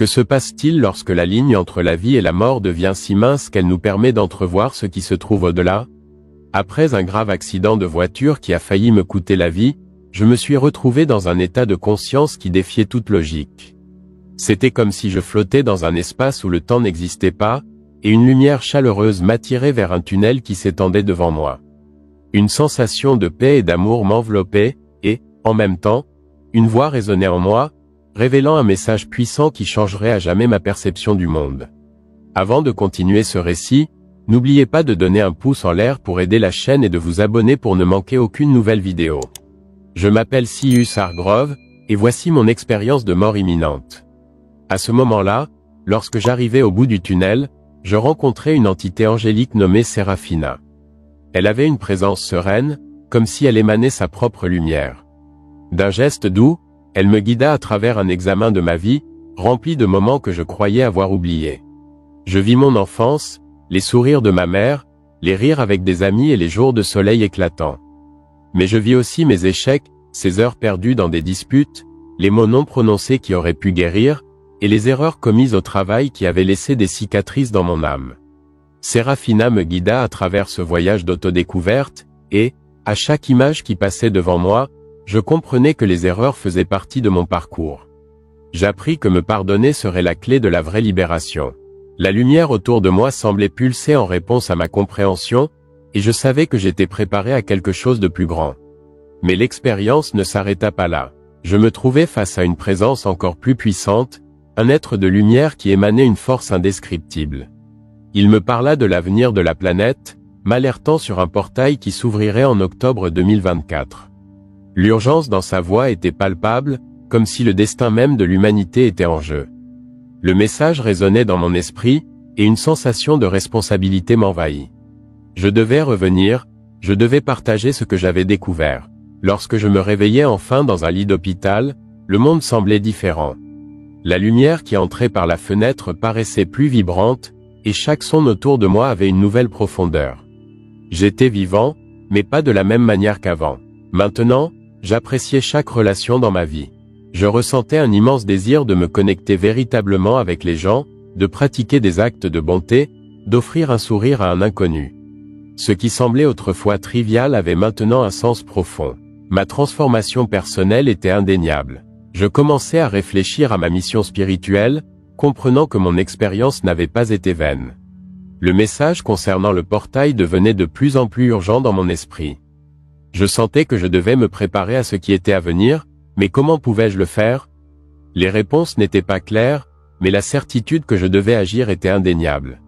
Que se passe-t-il lorsque la ligne entre la vie et la mort devient si mince qu'elle nous permet d'entrevoir ce qui se trouve au-delà? Après un grave accident de voiture qui a failli me coûter la vie, je me suis retrouvé dans un état de conscience qui défiait toute logique. C'était comme si je flottais dans un espace où le temps n'existait pas, et une lumière chaleureuse m'attirait vers un tunnel qui s'étendait devant moi. Une sensation de paix et d'amour m'enveloppait, et, en même temps, une voix résonnait en moi, révélant un message puissant qui changerait à jamais ma perception du monde. Avant de continuer ce récit, n'oubliez pas de donner un pouce en l'air pour aider la chaîne et de vous abonner pour ne manquer aucune nouvelle vidéo. Je m'appelle Sius Hargrove, et voici mon expérience de mort imminente. À ce moment-là, lorsque j'arrivais au bout du tunnel, je rencontrais une entité angélique nommée Serafina. Elle avait une présence sereine, comme si elle émanait sa propre lumière. D'un geste doux, elle me guida à travers un examen de ma vie, rempli de moments que je croyais avoir oubliés. Je vis mon enfance, les sourires de ma mère, les rires avec des amis et les jours de soleil éclatants. Mais je vis aussi mes échecs, ces heures perdues dans des disputes, les mots non prononcés qui auraient pu guérir, et les erreurs commises au travail qui avaient laissé des cicatrices dans mon âme. Serafina me guida à travers ce voyage d'autodécouverte, et, à chaque image qui passait devant moi, je comprenais que les erreurs faisaient partie de mon parcours. J'appris que me pardonner serait la clé de la vraie libération. La lumière autour de moi semblait pulser en réponse à ma compréhension, et je savais que j'étais préparé à quelque chose de plus grand. Mais l'expérience ne s'arrêta pas là. Je me trouvais face à une présence encore plus puissante, un être de lumière qui émanait une force indescriptible. Il me parla de l'avenir de la planète, m'alertant sur un portail qui s'ouvrirait en octobre 2024. L'urgence dans sa voix était palpable, comme si le destin même de l'humanité était en jeu. Le message résonnait dans mon esprit, et une sensation de responsabilité m'envahit. Je devais revenir, je devais partager ce que j'avais découvert. Lorsque je me réveillais enfin dans un lit d'hôpital, le monde semblait différent. La lumière qui entrait par la fenêtre paraissait plus vibrante, et chaque son autour de moi avait une nouvelle profondeur. J'étais vivant, mais pas de la même manière qu'avant. Maintenant, j'appréciais chaque relation dans ma vie. Je ressentais un immense désir de me connecter véritablement avec les gens, de pratiquer des actes de bonté, d'offrir un sourire à un inconnu. Ce qui semblait autrefois trivial avait maintenant un sens profond. Ma transformation personnelle était indéniable. Je commençais à réfléchir à ma mission spirituelle, comprenant que mon expérience n'avait pas été vaine. Le message concernant le portail devenait de plus en plus urgent dans mon esprit. Je sentais que je devais me préparer à ce qui était à venir, mais comment pouvais-je le faire? Les réponses n'étaient pas claires, mais la certitude que je devais agir était indéniable.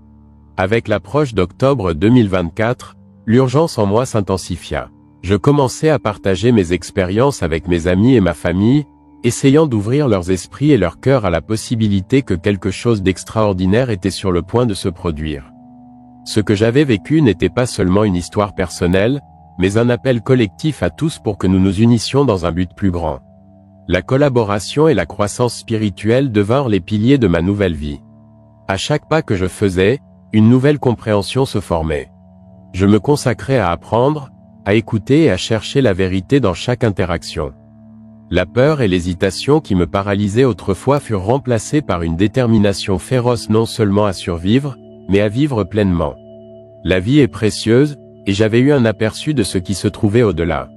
Avec l'approche d'octobre 2024, l'urgence en moi s'intensifia. Je commençais à partager mes expériences avec mes amis et ma famille, essayant d'ouvrir leurs esprits et leurs cœurs à la possibilité que quelque chose d'extraordinaire était sur le point de se produire. Ce que j'avais vécu n'était pas seulement une histoire personnelle, mais un appel collectif à tous pour que nous nous unissions dans un but plus grand. La collaboration et la croissance spirituelle devinrent les piliers de ma nouvelle vie. À chaque pas que je faisais, une nouvelle compréhension se formait. Je me consacrais à apprendre, à écouter et à chercher la vérité dans chaque interaction. La peur et l'hésitation qui me paralysaient autrefois furent remplacées par une détermination féroce non seulement à survivre, mais à vivre pleinement. La vie est précieuse, et j'avais eu un aperçu de ce qui se trouvait au-delà.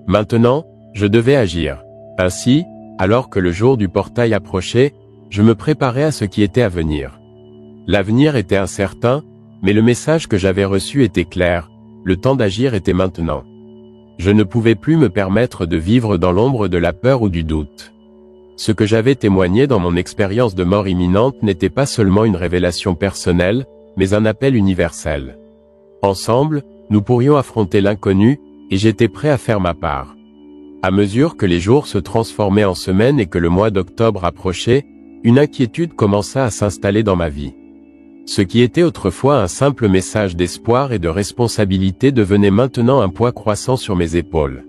Maintenant, je devais agir. Ainsi, alors que le jour du portail approchait, je me préparais à ce qui était à venir. L'avenir était incertain, mais le message que j'avais reçu était clair, le temps d'agir était maintenant. Je ne pouvais plus me permettre de vivre dans l'ombre de la peur ou du doute. Ce que j'avais témoigné dans mon expérience de mort imminente n'était pas seulement une révélation personnelle, mais un appel universel. Ensemble, nous pourrions affronter l'inconnu, et j'étais prêt à faire ma part. À mesure que les jours se transformaient en semaines et que le mois d'octobre approchait, une inquiétude commença à s'installer dans ma vie. Ce qui était autrefois un simple message d'espoir et de responsabilité devenait maintenant un poids croissant sur mes épaules.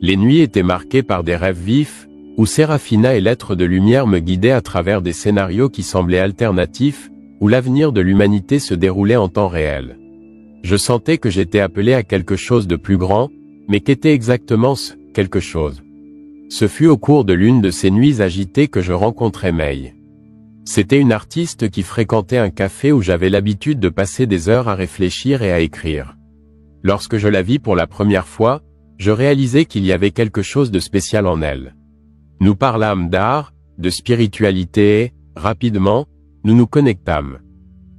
Les nuits étaient marquées par des rêves vifs, où Serafina et l'être de lumière me guidaient à travers des scénarios qui semblaient alternatifs, où l'avenir de l'humanité se déroulait en temps réel. Je sentais que j'étais appelé à quelque chose de plus grand, mais qu'était exactement ce quelque chose? Ce fut au cours de l'une de ces nuits agitées que je rencontrai Mei. C'était une artiste qui fréquentait un café où j'avais l'habitude de passer des heures à réfléchir et à écrire. Lorsque je la vis pour la première fois, je réalisais qu'il y avait quelque chose de spécial en elle. Nous parlâmes d'art, de spiritualité et, rapidement, nous nous connectâmes.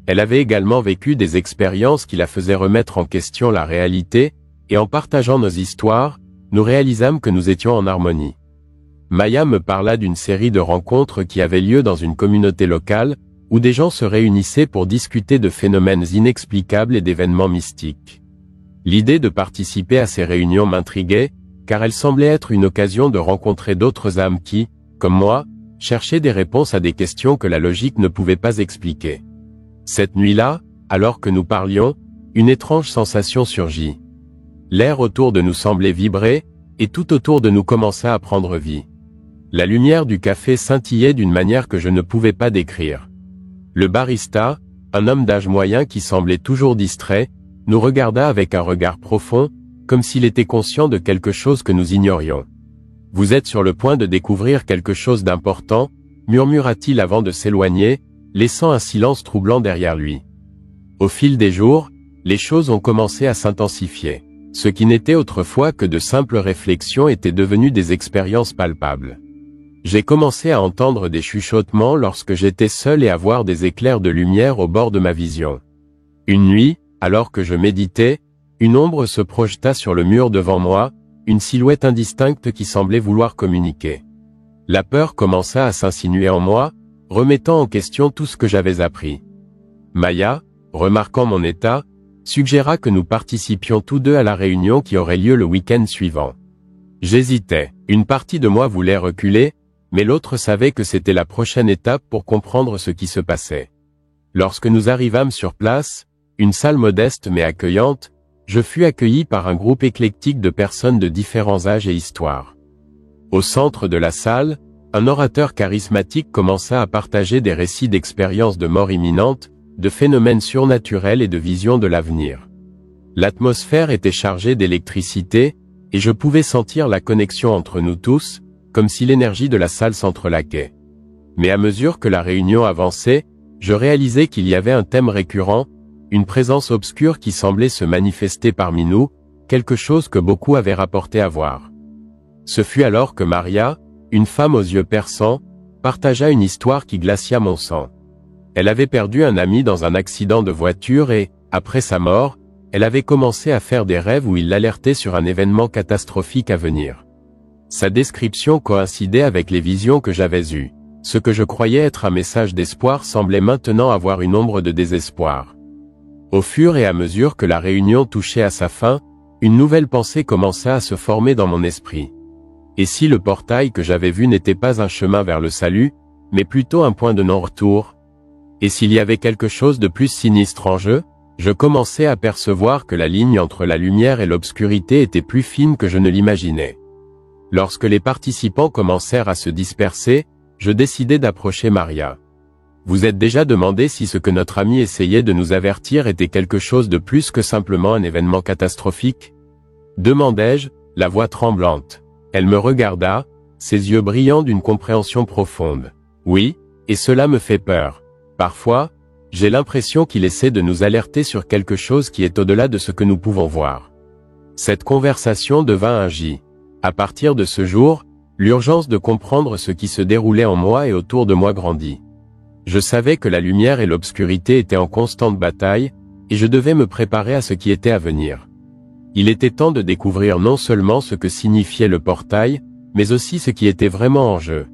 Elle avait également vécu des expériences qui la faisaient remettre en question la réalité, et en partageant nos histoires, nous réalisâmes que nous étions en harmonie. Maya me parla d'une série de rencontres qui avaient lieu dans une communauté locale, où des gens se réunissaient pour discuter de phénomènes inexplicables et d'événements mystiques. L'idée de participer à ces réunions m'intriguait, car elle semblait être une occasion de rencontrer d'autres âmes qui, comme moi, cherchaient des réponses à des questions que la logique ne pouvait pas expliquer. Cette nuit-là, alors que nous parlions, une étrange sensation surgit. L'air autour de nous semblait vibrer, et tout autour de nous commença à prendre vie. La lumière du café scintillait d'une manière que je ne pouvais pas décrire. Le barista, un homme d'âge moyen qui semblait toujours distrait, nous regarda avec un regard profond, comme s'il était conscient de quelque chose que nous ignorions. « Vous êtes sur le point de découvrir quelque chose d'important », murmura-t-il avant de s'éloigner, laissant un silence troublant derrière lui. Au fil des jours, les choses ont commencé à s'intensifier. Ce qui n'était autrefois que de simples réflexions était devenu des expériences palpables. J'ai commencé à entendre des chuchotements lorsque j'étais seul et à voir des éclairs de lumière au bord de ma vision. Une nuit, alors que je méditais, une ombre se projeta sur le mur devant moi, une silhouette indistincte qui semblait vouloir communiquer. La peur commença à s'insinuer en moi, remettant en question tout ce que j'avais appris. Maya, remarquant mon état, suggéra que nous participions tous deux à la réunion qui aurait lieu le week-end suivant. J'hésitais, une partie de moi voulait reculer, mais l'autre savait que c'était la prochaine étape pour comprendre ce qui se passait. Lorsque nous arrivâmes sur place, une salle modeste mais accueillante, je fus accueilli par un groupe éclectique de personnes de différents âges et histoires. Au centre de la salle, un orateur charismatique commença à partager des récits d'expériences de mort imminente, de phénomènes surnaturels et de visions de l'avenir. L'atmosphère était chargée d'électricité, et je pouvais sentir la connexion entre nous tous, comme si l'énergie de la salle s'entrelaquait. Mais à mesure que la réunion avançait, je réalisais qu'il y avait un thème récurrent, une présence obscure qui semblait se manifester parmi nous, quelque chose que beaucoup avaient rapporté à voir. Ce fut alors que Maria, une femme aux yeux perçants, partagea une histoire qui glacia mon sang. Elle avait perdu un ami dans un accident de voiture et, après sa mort, elle avait commencé à faire des rêves où il l'alertait sur un événement catastrophique à venir. Sa description coïncidait avec les visions que j'avais eues. Ce que je croyais être un message d'espoir semblait maintenant avoir une ombre de désespoir. Au fur et à mesure que la réunion touchait à sa fin, une nouvelle pensée commença à se former dans mon esprit. Et si le portail que j'avais vu n'était pas un chemin vers le salut, mais plutôt un point de non-retour? Et s'il y avait quelque chose de plus sinistre en jeu? Je commençais à percevoir que la ligne entre la lumière et l'obscurité était plus fine que je ne l'imaginais. Lorsque les participants commencèrent à se disperser, je décidai d'approcher Maria. Vous êtes déjà demandé si ce que notre ami essayait de nous avertir était quelque chose de plus que simplement un événement catastrophique? Demandai-je, la voix tremblante. Elle me regarda, ses yeux brillants d'une compréhension profonde. Oui, et cela me fait peur. Parfois, j'ai l'impression qu'il essaie de nous alerter sur quelque chose qui est au-delà de ce que nous pouvons voir. Cette conversation devint un J. À partir de ce jour, l'urgence de comprendre ce qui se déroulait en moi et autour de moi grandit. Je savais que la lumière et l'obscurité étaient en constante bataille, et je devais me préparer à ce qui était à venir. Il était temps de découvrir non seulement ce que signifiait le portail, mais aussi ce qui était vraiment en jeu.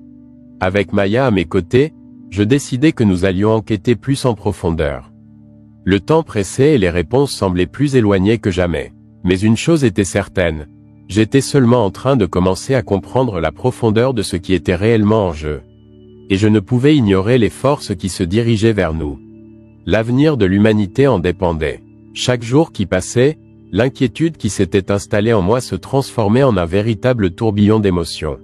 Avec Maya à mes côtés, je décidai que nous allions enquêter plus en profondeur. Le temps pressait et les réponses semblaient plus éloignées que jamais. Mais une chose était certaine, j'étais seulement en train de commencer à comprendre la profondeur de ce qui était réellement en jeu. Et je ne pouvais ignorer les forces qui se dirigeaient vers nous. L'avenir de l'humanité en dépendait. Chaque jour qui passait, l'inquiétude qui s'était installée en moi se transformait en un véritable tourbillon d'émotions.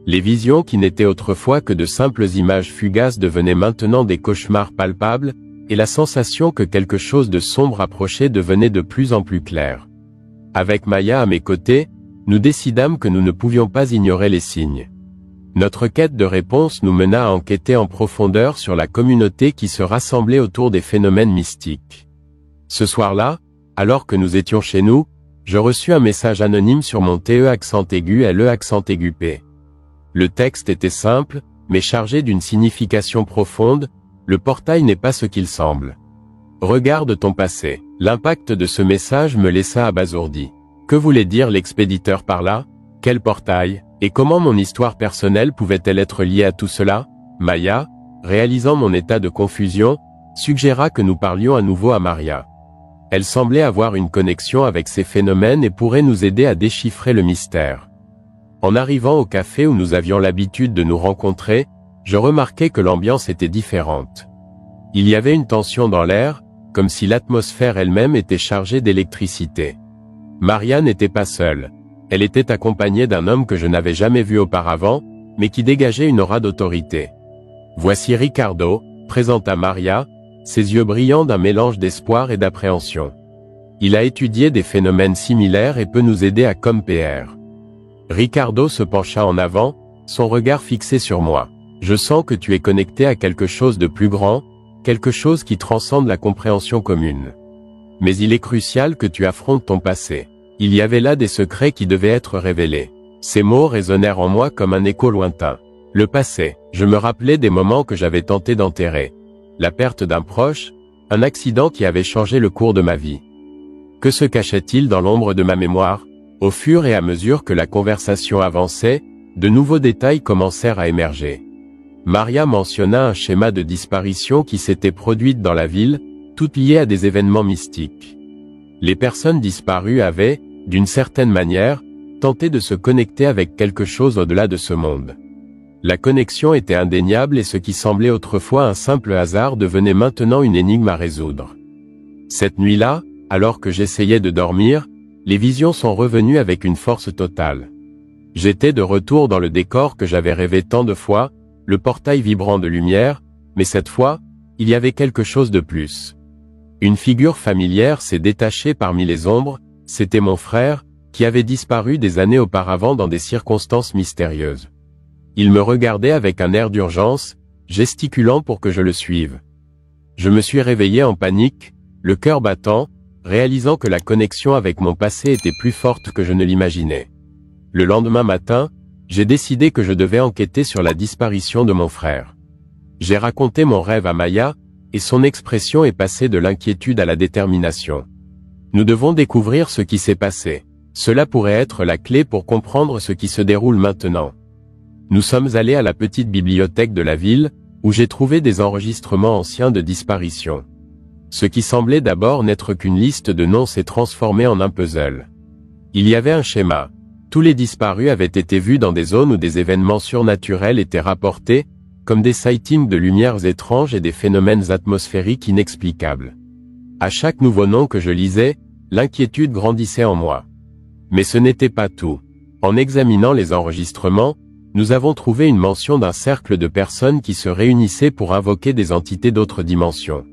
Les visions qui n'étaient autrefois que de simples images fugaces devenaient maintenant des cauchemars palpables, et la sensation que quelque chose de sombre approchait devenait de plus en plus claire. Avec Maya à mes côtés, nous décidâmes que nous ne pouvions pas ignorer les signes. Notre quête de réponse nous mena à enquêter en profondeur sur la communauté qui se rassemblait autour des phénomènes mystiques. Ce soir-là, alors que nous étions chez nous, je reçus un message anonyme sur mon TE accent aigu LE accent aigu P. Le texte était simple, mais chargé d'une signification profonde. Le portail n'est pas ce qu'il semble. Regarde ton passé. L'impact de ce message me laissa abasourdi. Que voulait dire l'expéditeur par là? Quel portail? Et comment mon histoire personnelle pouvait-elle être liée à tout cela? Maya, réalisant mon état de confusion, suggéra que nous parlions à nouveau à Maria. Elle semblait avoir une connexion avec ces phénomènes et pourrait nous aider à déchiffrer le mystère. En arrivant au café où nous avions l'habitude de nous rencontrer, je remarquai que l'ambiance était différente. Il y avait une tension dans l'air, comme si l'atmosphère elle-même était chargée d'électricité. Maria n'était pas seule. Elle était accompagnée d'un homme que je n'avais jamais vu auparavant, mais qui dégageait une aura d'autorité. Voici Ricardo, présenta Maria, ses yeux brillants d'un mélange d'espoir et d'appréhension. Il a étudié des phénomènes similaires et peut nous aider à compare. Ricardo se pencha en avant, son regard fixé sur moi. Je sens que tu es connecté à quelque chose de plus grand, quelque chose qui transcende la compréhension commune. Mais il est crucial que tu affrontes ton passé. Il y avait là des secrets qui devaient être révélés. Ces mots résonnèrent en moi comme un écho lointain. Le passé, je me rappelais des moments que j'avais tenté d'enterrer. La perte d'un proche, un accident qui avait changé le cours de ma vie. Que se cachait-il dans l'ombre de ma mémoire? Au fur et à mesure que la conversation avançait, de nouveaux détails commencèrent à émerger. Maria mentionna un schéma de disparition qui s'était produite dans la ville, toutes liées à des événements mystiques. Les personnes disparues avaient, d'une certaine manière, tenté de se connecter avec quelque chose au-delà de ce monde. La connexion était indéniable et ce qui semblait autrefois un simple hasard devenait maintenant une énigme à résoudre. Cette nuit-là, alors que j'essayais de dormir, les visions sont revenues avec une force totale. J'étais de retour dans le décor que j'avais rêvé tant de fois, le portail vibrant de lumière, mais cette fois, il y avait quelque chose de plus. Une figure familière s'est détachée parmi les ombres, c'était mon frère, qui avait disparu des années auparavant dans des circonstances mystérieuses. Il me regardait avec un air d'urgence, gesticulant pour que je le suive. Je me suis réveillé en panique, le cœur battant, réalisant que la connexion avec mon passé était plus forte que je ne l'imaginais. Le lendemain matin, j'ai décidé que je devais enquêter sur la disparition de mon frère. J'ai raconté mon rêve à Maya, et son expression est passée de l'inquiétude à la détermination. Nous devons découvrir ce qui s'est passé. Cela pourrait être la clé pour comprendre ce qui se déroule maintenant. Nous sommes allés à la petite bibliothèque de la ville, où j'ai trouvé des enregistrements anciens de disparition. Ce qui semblait d'abord n'être qu'une liste de noms s'est transformé en un puzzle. Il y avait un schéma. Tous les disparus avaient été vus dans des zones où des événements surnaturels étaient rapportés, comme des sightings de lumières étranges et des phénomènes atmosphériques inexplicables. À chaque nouveau nom que je lisais, l'inquiétude grandissait en moi. Mais ce n'était pas tout. En examinant les enregistrements, nous avons trouvé une mention d'un cercle de personnes qui se réunissaient pour invoquer des entités d'autres dimensions.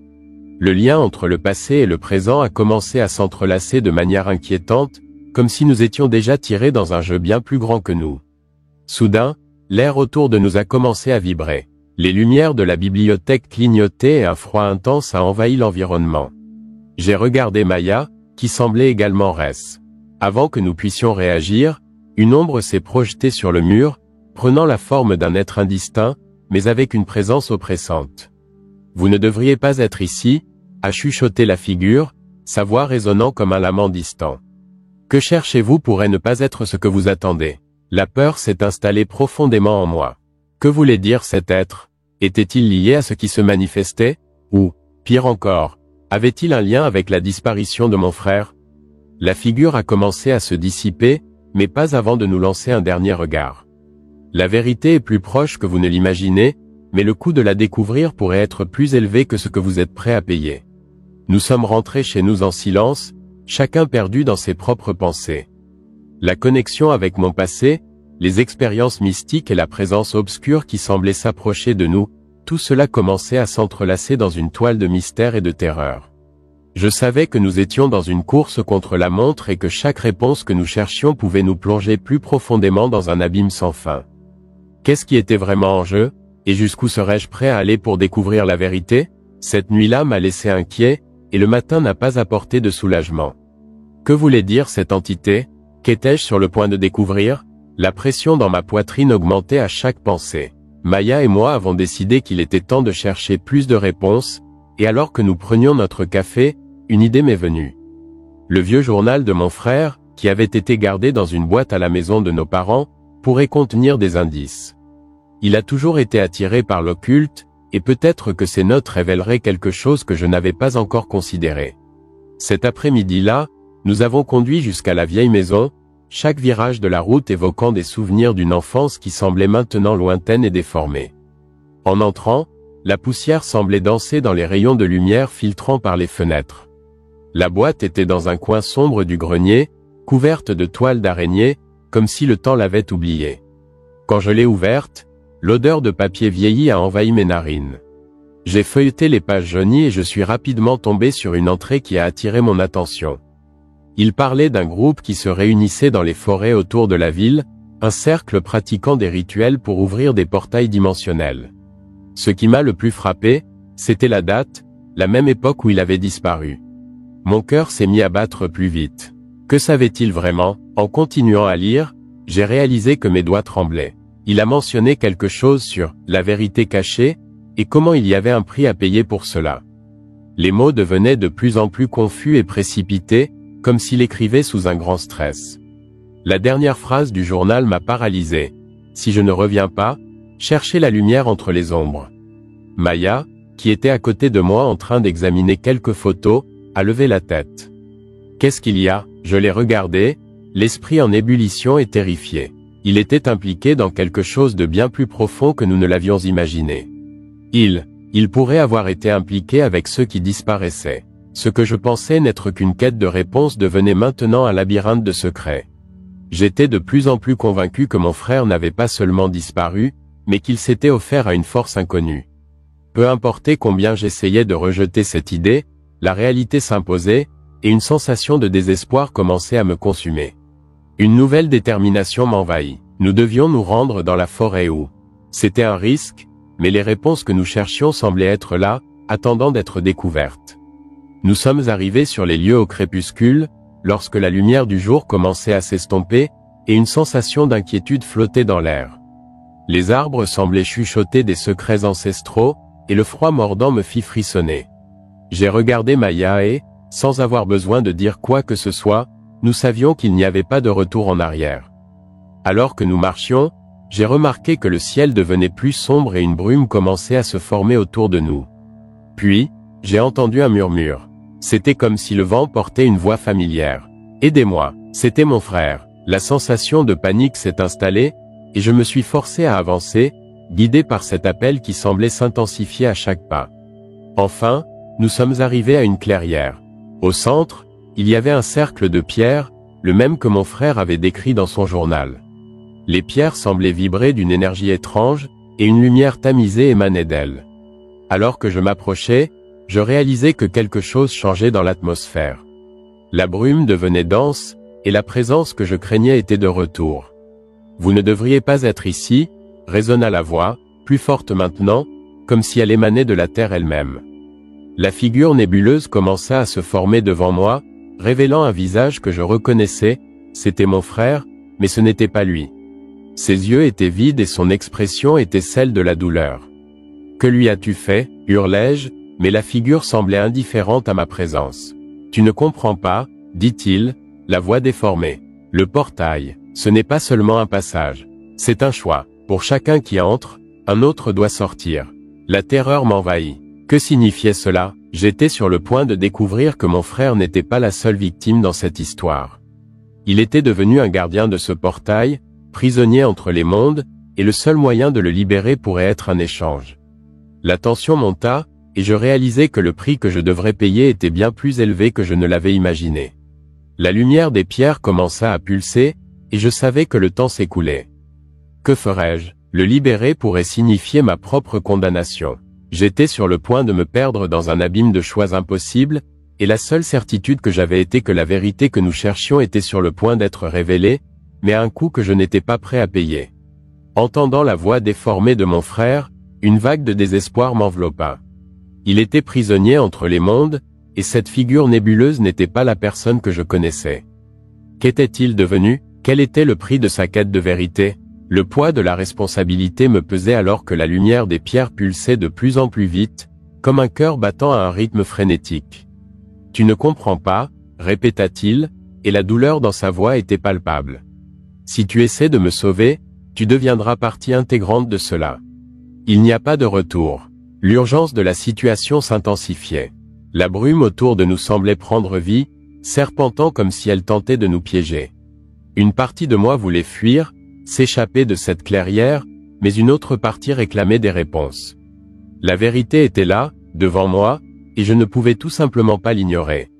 Le lien entre le passé et le présent a commencé à s'entrelacer de manière inquiétante, comme si nous étions déjà tirés dans un jeu bien plus grand que nous. Soudain, l'air autour de nous a commencé à vibrer. Les lumières de la bibliothèque clignotaient et un froid intense a envahi l'environnement. J'ai regardé Maya, qui semblait également reste. Avant que nous puissions réagir, une ombre s'est projetée sur le mur, prenant la forme d'un être indistinct, mais avec une présence oppressante. « Vous ne devriez pas être ici », a chuchoté la figure, sa voix résonnant comme un lament distant. « Que cherchez-vous pourrait ne pas être ce que vous attendez. » La peur s'est installée profondément en moi. Que voulait dire cet être? Était-il lié à ce qui se manifestait? Ou, pire encore, avait-il un lien avec la disparition de mon frère? La figure a commencé à se dissiper, mais pas avant de nous lancer un dernier regard. La vérité est plus proche que vous ne l'imaginez, mais le coût de la découvrir pourrait être plus élevé que ce que vous êtes prêt à payer. Nous sommes rentrés chez nous en silence, chacun perdu dans ses propres pensées. La connexion avec mon passé, les expériences mystiques et la présence obscure qui semblait s'approcher de nous, tout cela commençait à s'entrelacer dans une toile de mystère et de terreur. Je savais que nous étions dans une course contre la montre et que chaque réponse que nous cherchions pouvait nous plonger plus profondément dans un abîme sans fin. Qu'est-ce qui était vraiment en jeu, et jusqu'où serais-je prêt à aller pour découvrir la vérité? Cette nuit-là m'a laissé inquiet, et le matin n'a pas apporté de soulagement. Que voulait dire cette entité? Qu'étais-je sur le point de découvrir? La pression dans ma poitrine augmentait à chaque pensée. Maya et moi avons décidé qu'il était temps de chercher plus de réponses, et alors que nous prenions notre café, une idée m'est venue. Le vieux journal de mon frère, qui avait été gardé dans une boîte à la maison de nos parents, pourrait contenir des indices. Il a toujours été attiré par l'occulte, et peut-être que ces notes révéleraient quelque chose que je n'avais pas encore considéré. Cet après-midi-là, nous avons conduit jusqu'à la vieille maison, chaque virage de la route évoquant des souvenirs d'une enfance qui semblait maintenant lointaine et déformée. En entrant, la poussière semblait danser dans les rayons de lumière filtrant par les fenêtres. La boîte était dans un coin sombre du grenier, couverte de toiles d'araignée, comme si le temps l'avait oubliée. Quand je l'ai ouverte, l'odeur de papier vieilli a envahi mes narines. J'ai feuilleté les pages jaunies et je suis rapidement tombé sur une entrée qui a attiré mon attention. Il parlait d'un groupe qui se réunissait dans les forêts autour de la ville, un cercle pratiquant des rituels pour ouvrir des portails dimensionnels. Ce qui m'a le plus frappé, c'était la date, la même époque où il avait disparu. Mon cœur s'est mis à battre plus vite. Que savait-il vraiment? En continuant à lire, j'ai réalisé que mes doigts tremblaient. Il a mentionné quelque chose sur « la vérité cachée » et comment il y avait un prix à payer pour cela. Les mots devenaient de plus en plus confus et précipités, comme s'il écrivait sous un grand stress. La dernière phrase du journal m'a paralysé. « Si je ne reviens pas, cherchez la lumière entre les ombres. » Maya, qui était à côté de moi en train d'examiner quelques photos, a levé la tête. « Qu'est-ce qu'il y a ?» Je l'ai regardé, l'esprit en ébullition et terrifié. Il était impliqué dans quelque chose de bien plus profond que nous ne l'avions imaginé. Il pourrait avoir été impliqué avec ceux qui disparaissaient. Ce que je pensais n'être qu'une quête de réponse devenait maintenant un labyrinthe de secrets. J'étais de plus en plus convaincu que mon frère n'avait pas seulement disparu, mais qu'il s'était offert à une force inconnue. Peu importait combien j'essayais de rejeter cette idée, la réalité s'imposait, et une sensation de désespoir commençait à me consumer. Une nouvelle détermination m'envahit. Nous devions nous rendre dans la forêt où c'était un risque, mais les réponses que nous cherchions semblaient être là, attendant d'être découvertes. Nous sommes arrivés sur les lieux au crépuscule, lorsque la lumière du jour commençait à s'estomper, et une sensation d'inquiétude flottait dans l'air. Les arbres semblaient chuchoter des secrets ancestraux, et le froid mordant me fit frissonner. J'ai regardé Maya et, sans avoir besoin de dire quoi que ce soit, nous savions qu'il n'y avait pas de retour en arrière. Alors que nous marchions, j'ai remarqué que le ciel devenait plus sombre et une brume commençait à se former autour de nous. Puis, j'ai entendu un murmure. C'était comme si le vent portait une voix familière. « Aidez-moi !» C'était mon frère. La sensation de panique s'est installée, et je me suis forcé à avancer, guidé par cet appel qui semblait s'intensifier à chaque pas. Enfin, nous sommes arrivés à une clairière. Au centre, il y avait un cercle de pierres, le même que mon frère avait décrit dans son journal. Les pierres semblaient vibrer d'une énergie étrange, et une lumière tamisée émanait d'elles. Alors que je m'approchais, je réalisais que quelque chose changeait dans l'atmosphère. La brume devenait dense, et la présence que je craignais était de retour. « Vous ne devriez pas être ici », résonna la voix, plus forte maintenant, comme si elle émanait de la terre elle-même. La figure nébuleuse commença à se former devant moi, révélant un visage que je reconnaissais, c'était mon frère, mais ce n'était pas lui. Ses yeux étaient vides et son expression était celle de la douleur. « Que lui as-tu fait » hurlai-je, mais la figure semblait indifférente à ma présence. « Tu ne comprends pas » dit-il, la voix déformée. « Le portail, ce n'est pas seulement un passage. C'est un choix. Pour chacun qui entre, un autre doit sortir. » La terreur m'envahit. Que signifiait cela? J'étais sur le point de découvrir que mon frère n'était pas la seule victime dans cette histoire. Il était devenu un gardien de ce portail, prisonnier entre les mondes, et le seul moyen de le libérer pourrait être un échange. La tension monta, et je réalisais que le prix que je devrais payer était bien plus élevé que je ne l'avais imaginé. La lumière des pierres commença à pulser, et je savais que le temps s'écoulait. Que ferais-je? Le libérer pourrait signifier ma propre condamnation. J'étais sur le point de me perdre dans un abîme de choix impossibles, et la seule certitude que j'avais était que la vérité que nous cherchions était sur le point d'être révélée, mais à un coût que je n'étais pas prêt à payer. Entendant la voix déformée de mon frère, une vague de désespoir m'enveloppa. Il était prisonnier entre les mondes, et cette figure nébuleuse n'était pas la personne que je connaissais. Qu'était-il devenu? Quel était le prix de sa quête de vérité? Le poids de la responsabilité me pesait alors que la lumière des pierres pulsait de plus en plus vite, comme un cœur battant à un rythme frénétique. « Tu ne comprends pas », répéta-t-il, et la douleur dans sa voix était palpable. « Si tu essaies de me sauver, tu deviendras partie intégrante de cela. Il n'y a pas de retour. » L'urgence de la situation s'intensifiait. La brume autour de nous semblait prendre vie, serpentant comme si elle tentait de nous piéger. Une partie de moi voulait fuir, s'échapper de cette clairière, mais une autre partie réclamait des réponses. La vérité était là, devant moi, et je ne pouvais tout simplement pas l'ignorer.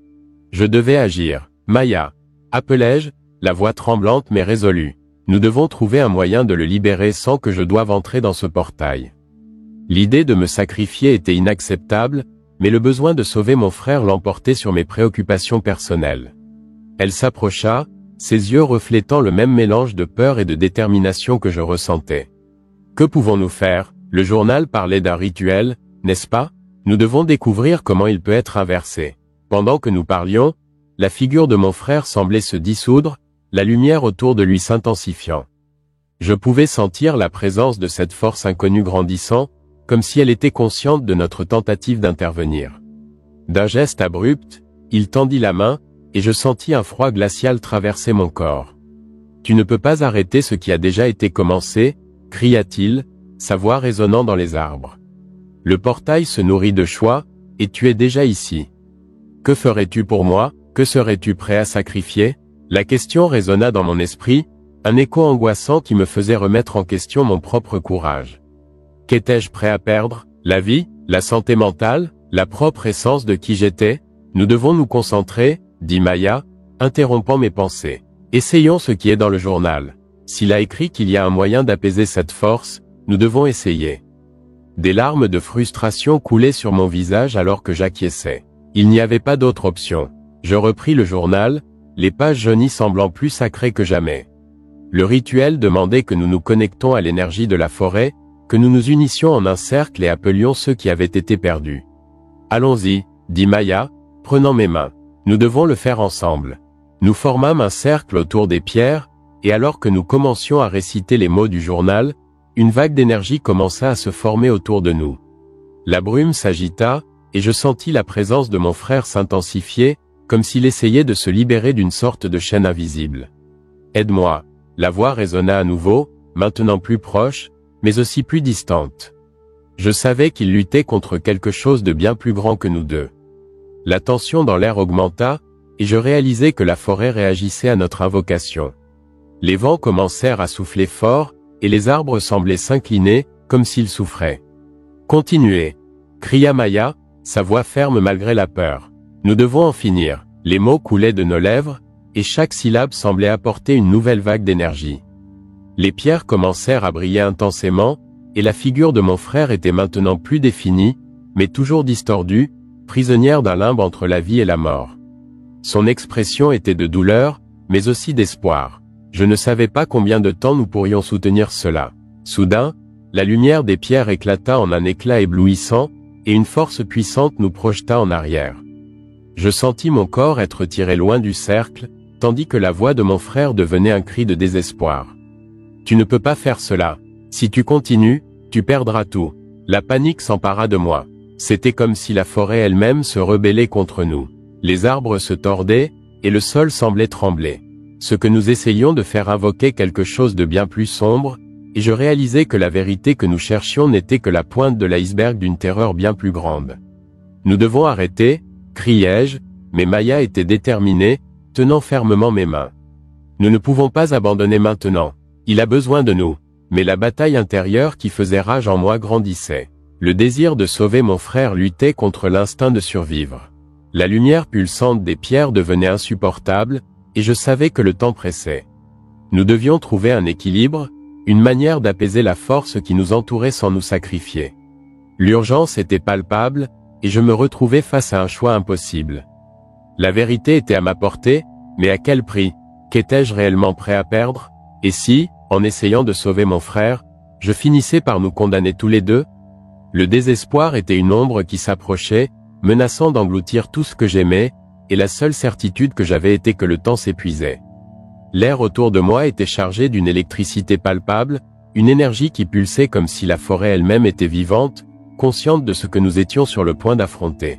Je devais agir. « Maya !» appelai-je, la voix tremblante mais résolue. Nous devons trouver un moyen de le libérer sans que je doive entrer dans ce portail. L'idée de me sacrifier était inacceptable, mais le besoin de sauver mon frère l'emportait sur mes préoccupations personnelles. Elle s'approcha, ses yeux reflétant le même mélange de peur et de détermination que je ressentais. « Que pouvons-nous faire? Le journal parlait d'un rituel, n'est-ce pas? Nous devons découvrir comment il peut être inversé. » Pendant que nous parlions, la figure de mon frère semblait se dissoudre, la lumière autour de lui s'intensifiant. Je pouvais sentir la présence de cette force inconnue grandissant, comme si elle était consciente de notre tentative d'intervenir. D'un geste abrupt, il tendit la main, et je sentis un froid glacial traverser mon corps. « Tu ne peux pas arrêter ce qui a déjà été commencé, » cria-t-il, sa voix résonnant dans les arbres. « Le portail se nourrit de choix, et tu es déjà ici. Que ferais-tu pour moi? Que serais-tu prêt à sacrifier? » La question résonna dans mon esprit, un écho angoissant qui me faisait remettre en question mon propre courage. Qu'étais-je prêt à perdre? La vie? La santé mentale? La propre essence de qui j'étais? Nous devons nous concentrer, dit Maya, interrompant mes pensées. Essayons ce qui est dans le journal. S'il a écrit qu'il y a un moyen d'apaiser cette force, nous devons essayer. Des larmes de frustration coulaient sur mon visage alors que j'acquiesçais. Il n'y avait pas d'autre option. Je repris le journal, les pages jaunies semblant plus sacrées que jamais. Le rituel demandait que nous nous connectons à l'énergie de la forêt, que nous nous unissions en un cercle et appelions ceux qui avaient été perdus. « Allons-y, » dit Maya, prenant mes mains. « Nous devons le faire ensemble. » Nous formâmes un cercle autour des pierres, et alors que nous commencions à réciter les mots du journal, une vague d'énergie commença à se former autour de nous. La brume s'agita, et je sentis la présence de mon frère s'intensifier, comme s'il essayait de se libérer d'une sorte de chaîne invisible. « Aide-moi !» La voix résonna à nouveau, maintenant plus proche, mais aussi plus distante. Je savais qu'il luttait contre quelque chose de bien plus grand que nous deux. La tension dans l'air augmenta, et je réalisai que la forêt réagissait à notre invocation. Les vents commencèrent à souffler fort, et les arbres semblaient s'incliner, comme s'ils souffraient. « Continuez !» cria Maya, sa voix ferme malgré la peur. « Nous devons en finir. » Les mots coulaient de nos lèvres, et chaque syllabe semblait apporter une nouvelle vague d'énergie. Les pierres commencèrent à briller intensément, et la figure de mon frère était maintenant plus définie, mais toujours distordue, prisonnière d'un limbe entre la vie et la mort. Son expression était de douleur, mais aussi d'espoir. Je ne savais pas combien de temps nous pourrions soutenir cela. Soudain, la lumière des pierres éclata en un éclat éblouissant, et une force puissante nous projeta en arrière. Je sentis mon corps être tiré loin du cercle, tandis que la voix de mon frère devenait un cri de désespoir. « Tu ne peux pas faire cela. Si tu continues, tu perdras tout. » La panique s'empara de moi. C'était comme si la forêt elle-même se rebellait contre nous. Les arbres se tordaient, et le sol semblait trembler. Ce que nous essayions de faire invoquait quelque chose de bien plus sombre, et je réalisais que la vérité que nous cherchions n'était que la pointe de l'iceberg d'une terreur bien plus grande. « Nous devons arrêter !» criai-je, mais Maya était déterminée, tenant fermement mes mains. « Nous ne pouvons pas abandonner maintenant. Il a besoin de nous. » Mais la bataille intérieure qui faisait rage en moi grandissait. Le désir de sauver mon frère luttait contre l'instinct de survivre. La lumière pulsante des pierres devenait insupportable, et je savais que le temps pressait. Nous devions trouver un équilibre, une manière d'apaiser la force qui nous entourait sans nous sacrifier. L'urgence était palpable, et je me retrouvais face à un choix impossible. La vérité était à ma portée, mais à quel prix? Qu'étais-je réellement prêt à perdre? Et si, En essayant de sauver mon frère, je finissais par nous condamner tous les deux. Le désespoir était une ombre qui s'approchait, menaçant d'engloutir tout ce que j'aimais, et la seule certitude que j'avais était que le temps s'épuisait. L'air autour de moi était chargé d'une électricité palpable, une énergie qui pulsait comme si la forêt elle-même était vivante, consciente de ce que nous étions sur le point d'affronter.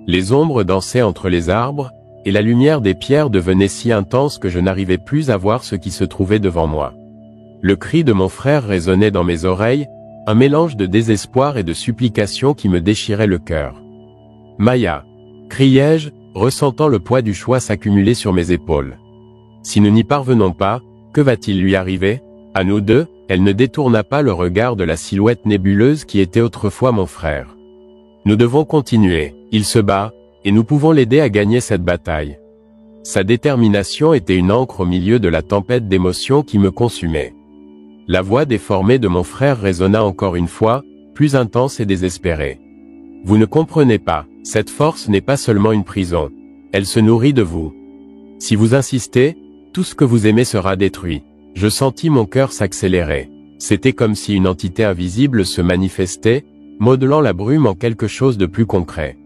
Les ombres dansaient entre les arbres, et la lumière des pierres devenait si intense que je n'arrivais plus à voir ce qui se trouvait devant moi. Le cri de mon frère résonnait dans mes oreilles, un mélange de désespoir et de supplication qui me déchirait le cœur. « Maya !» criai-je, ressentant le poids du choix s'accumuler sur mes épaules. Si nous n'y parvenons pas, que va-t-il lui arriver? À nous deux, elle ne détourna pas le regard de la silhouette nébuleuse qui était autrefois mon frère. Nous devons continuer, il se bat, et nous pouvons l'aider à gagner cette bataille. Sa détermination était une ancre au milieu de la tempête d'émotions qui me consumait. La voix déformée de mon frère résonna encore une fois, plus intense et désespérée. Vous ne comprenez pas, cette force n'est pas seulement une prison, elle se nourrit de vous. Si vous insistez, tout ce que vous aimez sera détruit. Je sentis mon cœur s'accélérer. C'était comme si une entité invisible se manifestait, modelant la brume en quelque chose de plus concret.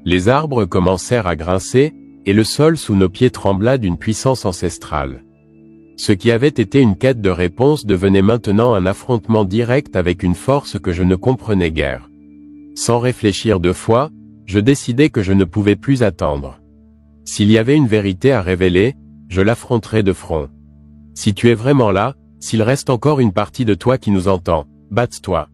Les arbres commencèrent à grincer, et le sol sous nos pieds trembla d'une puissance ancestrale. Ce qui avait été une quête de réponse devenait maintenant un affrontement direct avec une force que je ne comprenais guère. Sans réfléchir deux fois, je décidai que je ne pouvais plus attendre. S'il y avait une vérité à révéler, je l'affronterais de front. Si tu es vraiment là, s'il reste encore une partie de toi qui nous entend, batte-toi.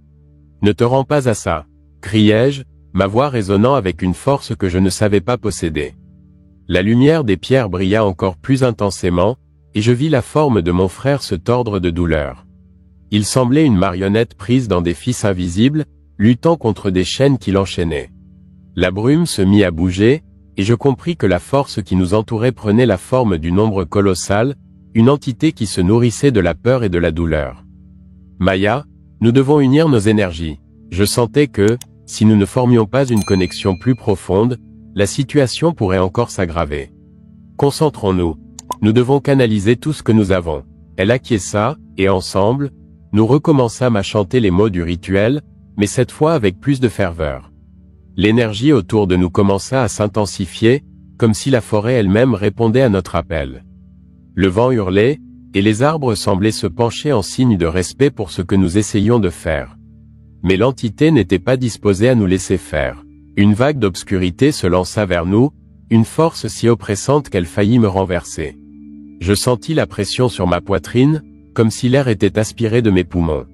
Ne te rends pas à ça, criai-je, ma voix résonnant avec une force que je ne savais pas posséder. La lumière des pierres brilla encore plus intensément, et je vis la forme de mon frère se tordre de douleur. Il semblait une marionnette prise dans des fils invisibles, luttant contre des chaînes qui l'enchaînaient. La brume se mit à bouger, et je compris que la force qui nous entourait prenait la forme d'une ombre colossale, une entité qui se nourrissait de la peur et de la douleur. Maya, nous devons unir nos énergies. Je sentais que, si nous ne formions pas une connexion plus profonde, la situation pourrait encore s'aggraver. Concentrons-nous. Nous devons canaliser tout ce que nous avons. Elle acquiesça, et ensemble, nous recommençâmes à chanter les mots du rituel, mais cette fois avec plus de ferveur. L'énergie autour de nous commença à s'intensifier, comme si la forêt elle-même répondait à notre appel. Le vent hurlait, et les arbres semblaient se pencher en signe de respect pour ce que nous essayions de faire. Mais l'entité n'était pas disposée à nous laisser faire. Une vague d'obscurité se lança vers nous, une force si oppressante qu'elle faillit me renverser. Je sentis la pression sur ma poitrine, comme si l'air était aspiré de mes poumons.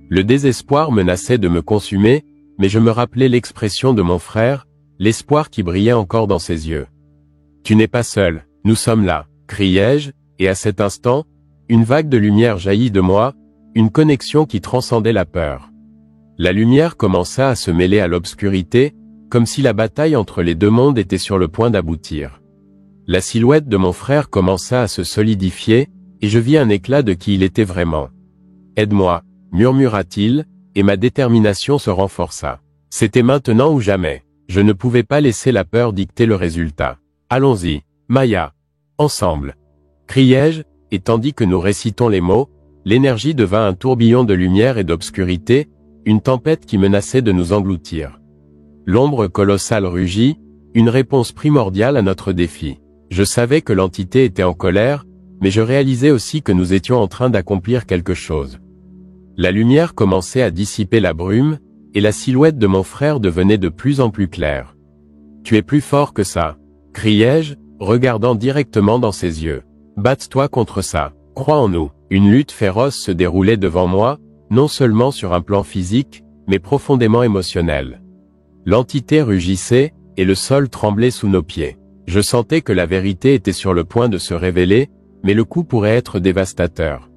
Le désespoir menaçait de me consumer, mais je me rappelais l'expression de mon frère, l'espoir qui brillait encore dans ses yeux. « Tu n'es pas seul, nous sommes là », criai-je, et à cet instant, une vague de lumière jaillit de moi, une connexion qui transcendait la peur. La lumière commença à se mêler à l'obscurité, comme si la bataille entre les deux mondes était sur le point d'aboutir. La silhouette de mon frère commença à se solidifier, et je vis un éclat de qui il était vraiment. « Aide-moi », murmura-t-il, et ma détermination se renforça. C'était maintenant ou jamais. Je ne pouvais pas laisser la peur dicter le résultat. « Allons-y, Maya. Ensemble !» criai-je, et tandis que nous récitons les mots, l'énergie devint un tourbillon de lumière et d'obscurité, une tempête qui menaçait de nous engloutir. L'ombre colossale rugit, une réponse primordiale à notre défi. Je savais que l'entité était en colère, mais je réalisais aussi que nous étions en train d'accomplir quelque chose. La lumière commençait à dissiper la brume, et la silhouette de mon frère devenait de plus en plus claire. « Tu es plus fort que ça !» criai-je, regardant directement dans ses yeux. « Batte-toi contre ça, crois en nous !» Une lutte féroce se déroulait devant moi, non seulement sur un plan physique, mais profondément émotionnel. L'entité rugissait, et le sol tremblait sous nos pieds. Je sentais que la vérité était sur le point de se révéler, mais le coup pourrait être dévastateur.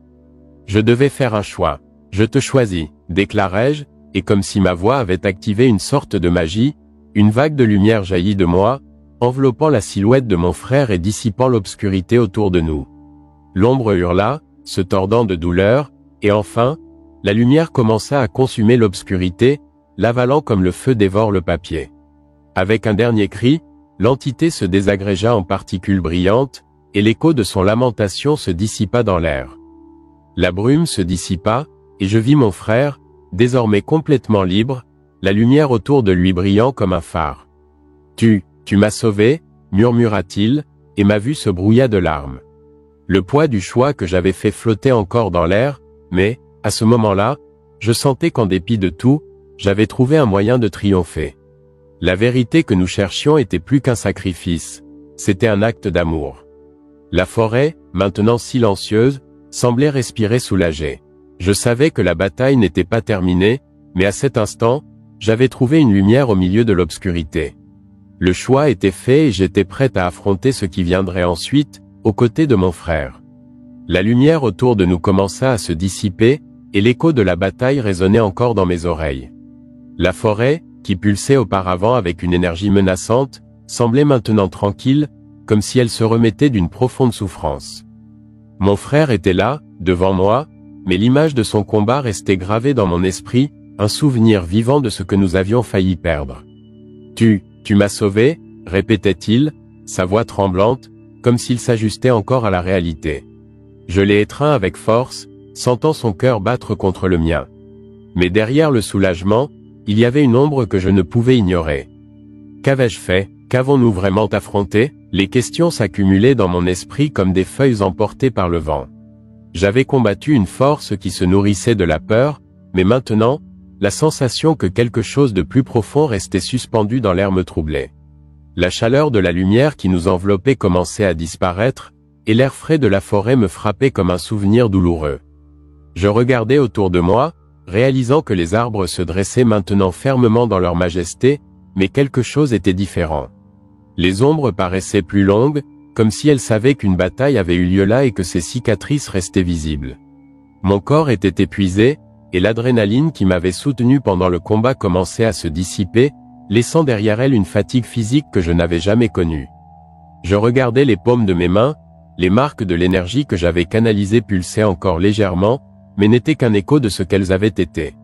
Je devais faire un choix. « Je te choisis », déclarai-je, et comme si ma voix avait activé une sorte de magie, une vague de lumière jaillit de moi, enveloppant la silhouette de mon frère et dissipant l'obscurité autour de nous. L'ombre hurla, se tordant de douleur, et enfin, la lumière commença à consumer l'obscurité, l'avalant comme le feu dévore le papier. Avec un dernier cri, l'entité se désagrégea en particules brillantes, et l'écho de son lamentation se dissipa dans l'air. La brume se dissipa, et je vis mon frère, désormais complètement libre, la lumière autour de lui brillant comme un phare. Tu m'as sauvé, murmura-t-il, et ma vue se brouilla de larmes. Le poids du choix que j'avais fait flottait encore dans l'air, mais, à ce moment-là, je sentais qu'en dépit de tout, j'avais trouvé un moyen de triompher. La vérité que nous cherchions était plus qu'un sacrifice, c'était un acte d'amour. La forêt, maintenant silencieuse, semblait respirer soulagée. Je savais que la bataille n'était pas terminée, mais à cet instant, j'avais trouvé une lumière au milieu de l'obscurité. Le choix était fait et j'étais prête à affronter ce qui viendrait ensuite, aux côtés de mon frère. La lumière autour de nous commença à se dissiper, et l'écho de la bataille résonnait encore dans mes oreilles. La forêt, qui pulsait auparavant avec une énergie menaçante, semblait maintenant tranquille, comme si elle se remettait d'une profonde souffrance. Mon frère était là, devant moi, mais l'image de son combat restait gravée dans mon esprit, un souvenir vivant de ce que nous avions failli perdre. Tu m'as sauvé, répétait-il, sa voix tremblante, comme s'il s'ajustait encore à la réalité. Je l'ai étreint avec force, sentant son cœur battre contre le mien. Mais derrière le soulagement, il y avait une ombre que je ne pouvais ignorer. Qu'avais-je fait? Qu'avons-nous vraiment affronté? Les questions s'accumulaient dans mon esprit comme des feuilles emportées par le vent. J'avais combattu une force qui se nourrissait de la peur, mais maintenant, la sensation que quelque chose de plus profond restait suspendu dans l'air me troublait. La chaleur de la lumière qui nous enveloppait commençait à disparaître, et l'air frais de la forêt me frappait comme un souvenir douloureux. Je regardais autour de moi, réalisant que les arbres se dressaient maintenant fermement dans leur majesté, mais quelque chose était différent. Les ombres paraissaient plus longues, comme si elles savaient qu'une bataille avait eu lieu là et que ces cicatrices restaient visibles. Mon corps était épuisé, et l'adrénaline qui m'avait soutenu pendant le combat commençait à se dissiper, laissant derrière elle une fatigue physique que je n'avais jamais connue. Je regardais les paumes de mes mains, les marques de l'énergie que j'avais canalisée pulsaient encore légèrement, mais n'étaient qu'un écho de ce qu'elles avaient été.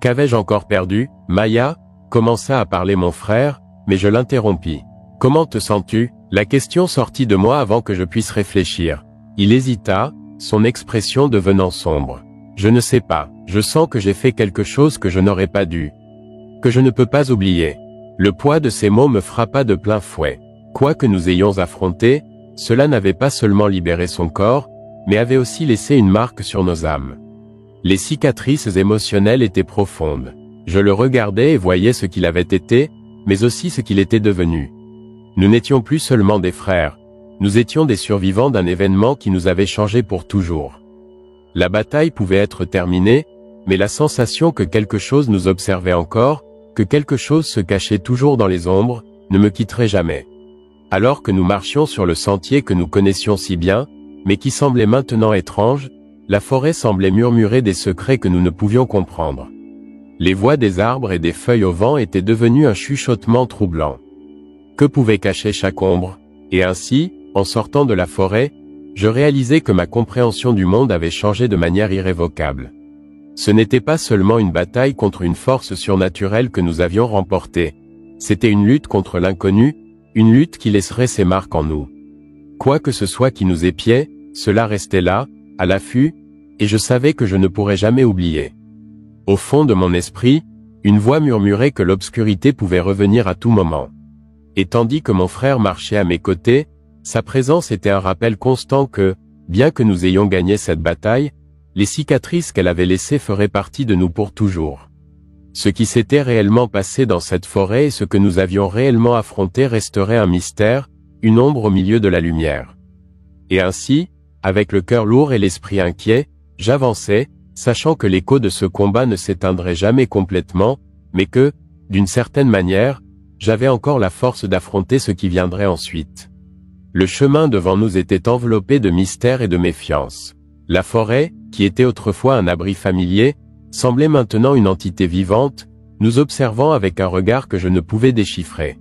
Qu'avais-je encore perdu? Maya, commença à parler mon frère, mais je l'interrompis. Comment te sens-tu? La question sortit de moi avant que je puisse réfléchir. Il hésita, son expression devenant sombre. Je ne sais pas, je sens que j'ai fait quelque chose que je n'aurais pas dû. Que je ne peux pas oublier. Le poids de ces mots me frappa de plein fouet. Quoi que nous ayons affronté, cela n'avait pas seulement libéré son corps, mais avait aussi laissé une marque sur nos âmes. Les cicatrices émotionnelles étaient profondes. Je le regardais et voyais ce qu'il avait été, mais aussi ce qu'il était devenu. Nous n'étions plus seulement des frères, nous étions des survivants d'un événement qui nous avait changés pour toujours. La bataille pouvait être terminée, mais la sensation que quelque chose nous observait encore, que quelque chose se cachait toujours dans les ombres, ne me quitterait jamais. Alors que nous marchions sur le sentier que nous connaissions si bien, mais qui semblait maintenant étrange, la forêt semblait murmurer des secrets que nous ne pouvions comprendre. Les voix des arbres et des feuilles au vent étaient devenues un chuchotement troublant. Que pouvait cacher chaque ombre? Et ainsi, en sortant de la forêt, je réalisais que ma compréhension du monde avait changé de manière irrévocable. Ce n'était pas seulement une bataille contre une force surnaturelle que nous avions remportée. C'était une lutte contre l'inconnu, une lutte qui laisserait ses marques en nous. Quoi que ce soit qui nous épiait, cela restait là, à l'affût, et je savais que je ne pourrais jamais oublier. Au fond de mon esprit, une voix murmurait que l'obscurité pouvait revenir à tout moment. Et tandis que mon frère marchait à mes côtés, sa présence était un rappel constant que, bien que nous ayons gagné cette bataille, les cicatrices qu'elle avait laissées feraient partie de nous pour toujours. Ce qui s'était réellement passé dans cette forêt et ce que nous avions réellement affronté resterait un mystère, une ombre au milieu de la lumière. Et ainsi, avec le cœur lourd et l'esprit inquiet, j'avançais, sachant que l'écho de ce combat ne s'éteindrait jamais complètement, mais que, d'une certaine manière, j'avais encore la force d'affronter ce qui viendrait ensuite. Le chemin devant nous était enveloppé de mystère et de méfiance. La forêt, qui était autrefois un abri familier, semblait maintenant une entité vivante, nous observant avec un regard que je ne pouvais déchiffrer.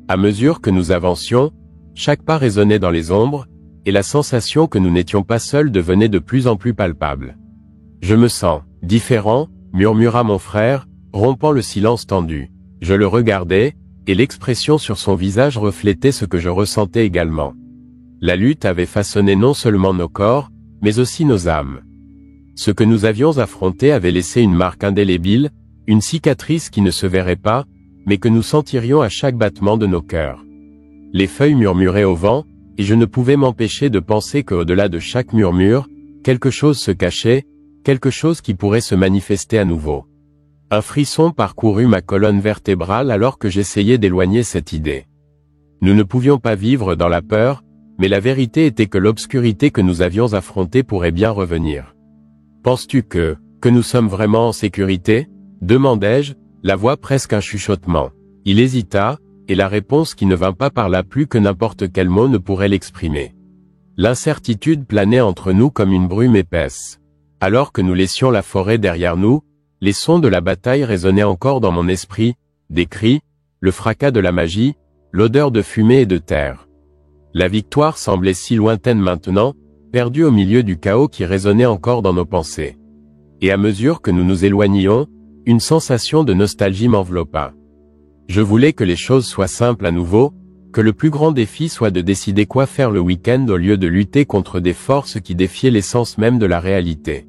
À mesure que nous avancions, chaque pas résonnait dans les ombres, et la sensation que nous n'étions pas seuls devenait de plus en plus palpable. Je me sens différent, murmura mon frère, rompant le silence tendu. Je le regardais, et l'expression sur son visage reflétait ce que je ressentais également. La lutte avait façonné non seulement nos corps, mais aussi nos âmes. Ce que nous avions affronté avait laissé une marque indélébile, une cicatrice qui ne se verrait pas, mais que nous sentirions à chaque battement de nos cœurs. Les feuilles murmuraient au vent, et je ne pouvais m'empêcher de penser qu'au-delà de chaque murmure, quelque chose se cachait, quelque chose qui pourrait se manifester à nouveau. Un frisson parcourut ma colonne vertébrale alors que j'essayais d'éloigner cette idée. Nous ne pouvions pas vivre dans la peur, mais la vérité était que l'obscurité que nous avions affrontée pourrait bien revenir. « Penses-tu que nous sommes vraiment en sécurité ?» demandai-je, la voix presque un chuchotement. Il hésita, et la réponse qui ne vint pas parla plus que n'importe quel mot ne pourrait l'exprimer. L'incertitude planait entre nous comme une brume épaisse. Alors que nous laissions la forêt derrière nous, les sons de la bataille résonnaient encore dans mon esprit, des cris, le fracas de la magie, l'odeur de fumée et de terre. La victoire semblait si lointaine maintenant, perdue au milieu du chaos qui résonnait encore dans nos pensées. Et à mesure que nous nous éloignions, une sensation de nostalgie m'enveloppa. Je voulais que les choses soient simples à nouveau, que le plus grand défi soit de décider quoi faire le week-end au lieu de lutter contre des forces qui défiaient l'essence même de la réalité.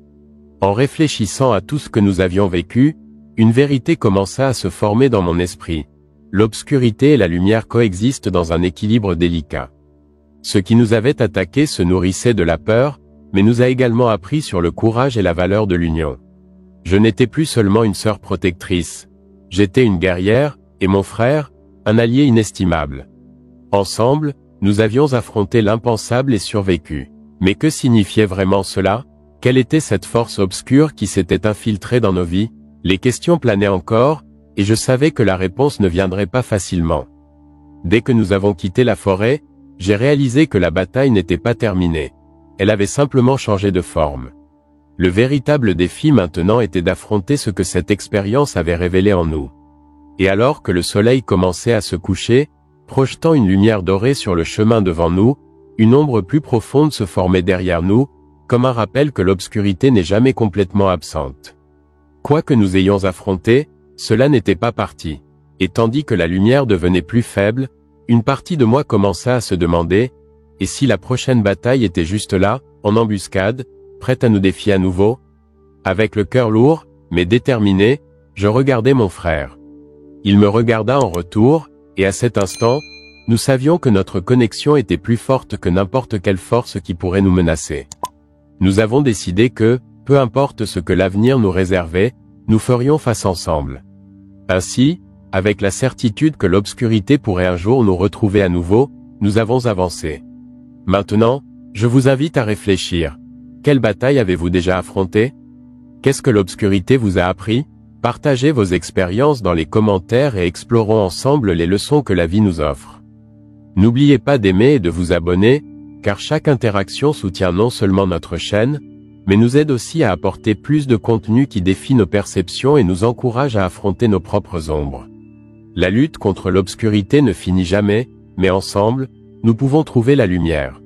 En réfléchissant à tout ce que nous avions vécu, une vérité commença à se former dans mon esprit. L'obscurité et la lumière coexistent dans un équilibre délicat. Ce qui nous avait attaqués se nourrissait de la peur, mais nous a également appris sur le courage et la valeur de l'union. Je n'étais plus seulement une sœur protectrice. J'étais une guerrière, et mon frère, un allié inestimable. Ensemble, nous avions affronté l'impensable et survécu. Mais que signifiait vraiment cela? Quelle était cette force obscure qui s'était infiltrée dans nos vies? Les questions planaient encore, et je savais que la réponse ne viendrait pas facilement. Dès que nous avons quitté la forêt, j'ai réalisé que la bataille n'était pas terminée. Elle avait simplement changé de forme. Le véritable défi maintenant était d'affronter ce que cette expérience avait révélé en nous. Et alors que le soleil commençait à se coucher, projetant une lumière dorée sur le chemin devant nous, une ombre plus profonde se formait derrière nous, comme un rappel que l'obscurité n'est jamais complètement absente. Quoi que nous ayons affronté, cela n'était pas parti. Et tandis que la lumière devenait plus faible, une partie de moi commença à se demander, et si la prochaine bataille était juste là, en embuscade, prête à nous défier à nouveau? Avec le cœur lourd, mais déterminé, je regardais mon frère. Il me regarda en retour, et à cet instant, nous savions que notre connexion était plus forte que n'importe quelle force qui pourrait nous menacer. Nous avons décidé que, peu importe ce que l'avenir nous réservait, nous ferions face ensemble. Ainsi, avec la certitude que l'obscurité pourrait un jour nous retrouver à nouveau, nous avons avancé. Maintenant, je vous invite à réfléchir. Quelle bataille avez-vous déjà affrontée? Qu'est-ce que l'obscurité vous a appris? Partagez vos expériences dans les commentaires et explorons ensemble les leçons que la vie nous offre. N'oubliez pas d'aimer et de vous abonner, car chaque interaction soutient non seulement notre chaîne, mais nous aide aussi à apporter plus de contenu qui défie nos perceptions et nous encourage à affronter nos propres ombres. La lutte contre l'obscurité ne finit jamais, mais ensemble, nous pouvons trouver la lumière.